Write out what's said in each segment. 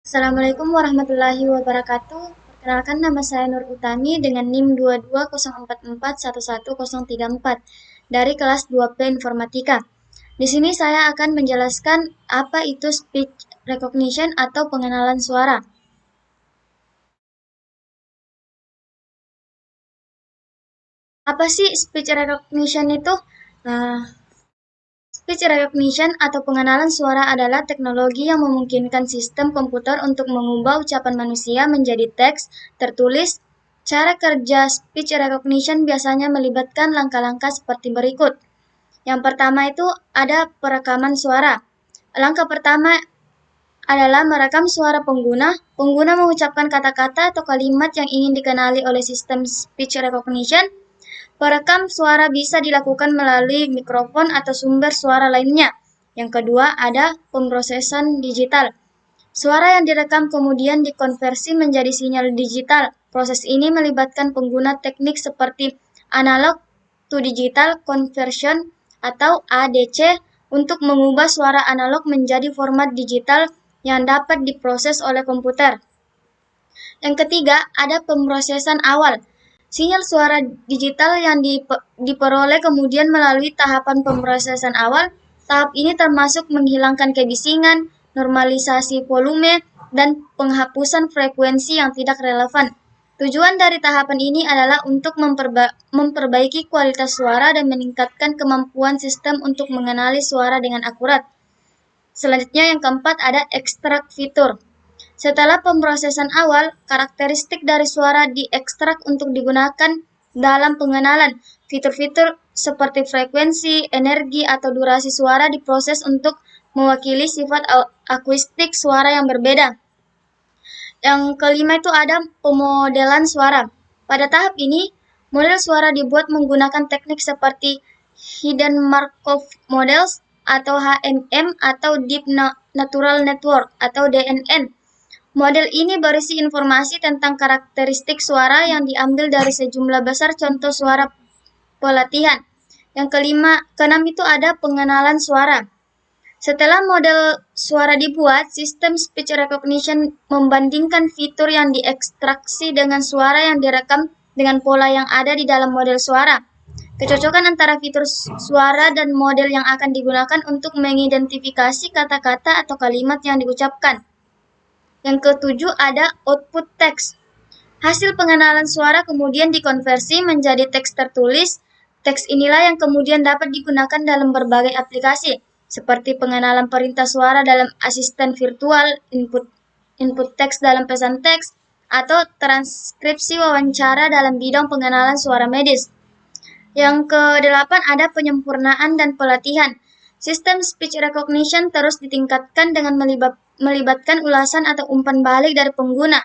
Assalamualaikum warahmatullahi wabarakatuh. Perkenalkan nama saya Nur Utami dengan NIM 2204411034 dari kelas 2P Informatika. Di sini saya akan menjelaskan apa itu speech recognition atau pengenalan suara. Apa sih speech recognition itu? Nah, Speech recognition atau pengenalan suara adalah teknologi yang memungkinkan sistem komputer untuk mengubah ucapan manusia menjadi teks tertulis. Cara kerja speech recognition biasanya melibatkan langkah-langkah seperti berikut. Yang pertama itu ada perekaman suara. Langkah pertama adalah merekam suara pengguna. Pengguna mengucapkan kata-kata atau kalimat yang ingin dikenali oleh sistem speech recognition. Perekam suara bisa dilakukan melalui mikrofon atau sumber suara lainnya. Yang kedua, ada pemrosesan digital. Suara yang direkam kemudian dikonversi menjadi sinyal digital. Proses ini melibatkan pengguna teknik seperti analog to digital conversion atau ADC untuk mengubah suara analog menjadi format digital yang dapat diproses oleh komputer. Yang ketiga, ada pemrosesan awal. Sinyal suara digital yang diperoleh kemudian melalui tahapan pemrosesan awal. Tahap ini termasuk menghilangkan kebisingan, normalisasi volume, dan penghapusan frekuensi yang tidak relevan. Tujuan dari tahapan ini adalah untuk memperbaiki kualitas suara dan meningkatkan kemampuan sistem untuk mengenali suara dengan akurat. Selanjutnya yang keempat ada ekstrak fitur. Setelah pemrosesan awal, karakteristik dari suara diekstrak untuk digunakan dalam pengenalan. Fitur-fitur seperti frekuensi, energi, atau durasi suara diproses untuk mewakili sifat akustik suara yang berbeda. Yang kelima itu ada pemodelan suara. Pada tahap ini, model suara dibuat menggunakan teknik seperti Hidden Markov Models atau HMM atau Deep Neural Network atau DNN. Model ini berisi informasi tentang karakteristik suara yang diambil dari sejumlah besar contoh suara pelatihan. Yang keenam itu ada pengenalan suara. Setelah model suara dibuat, sistem speech recognition membandingkan fitur yang diekstraksi dengan suara yang direkam dengan pola yang ada di dalam model suara. Kecocokan antara fitur suara dan model yang akan digunakan untuk mengidentifikasi kata-kata atau kalimat yang diucapkan. Yang ketujuh ada output teks. Hasil pengenalan suara kemudian dikonversi menjadi teks tertulis. Teks inilah yang kemudian dapat digunakan dalam berbagai aplikasi, seperti pengenalan perintah suara dalam asisten virtual, input teks dalam pesan teks, atau transkripsi wawancara dalam bidang pengenalan suara medis. Yang kedelapan ada penyempurnaan dan pelatihan. Sistem speech recognition terus ditingkatkan dengan melibatkan ulasan atau umpan balik dari pengguna.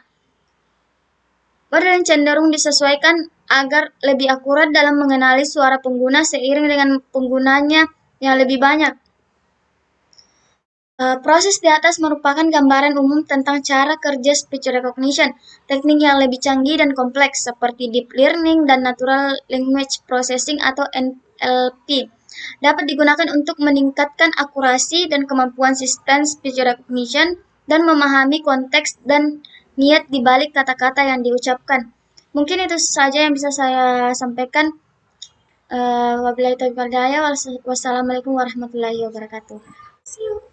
Model yang cenderung disesuaikan agar lebih akurat dalam mengenali suara pengguna seiring dengan penggunanya yang lebih banyak. Proses di atas merupakan gambaran umum tentang cara kerja speech recognition. Teknik yang lebih canggih dan kompleks seperti deep learning dan natural language processing atau NLP dapat digunakan untuk meningkatkan akurasi dan kemampuan sistem speech recognition dan memahami konteks dan niat di balik kata-kata yang diucapkan. Mungkin itu saja yang bisa saya sampaikan. Wabillahi taufiq wal hidayah. Wassalamualaikum warahmatullahi wabarakatuh. See you.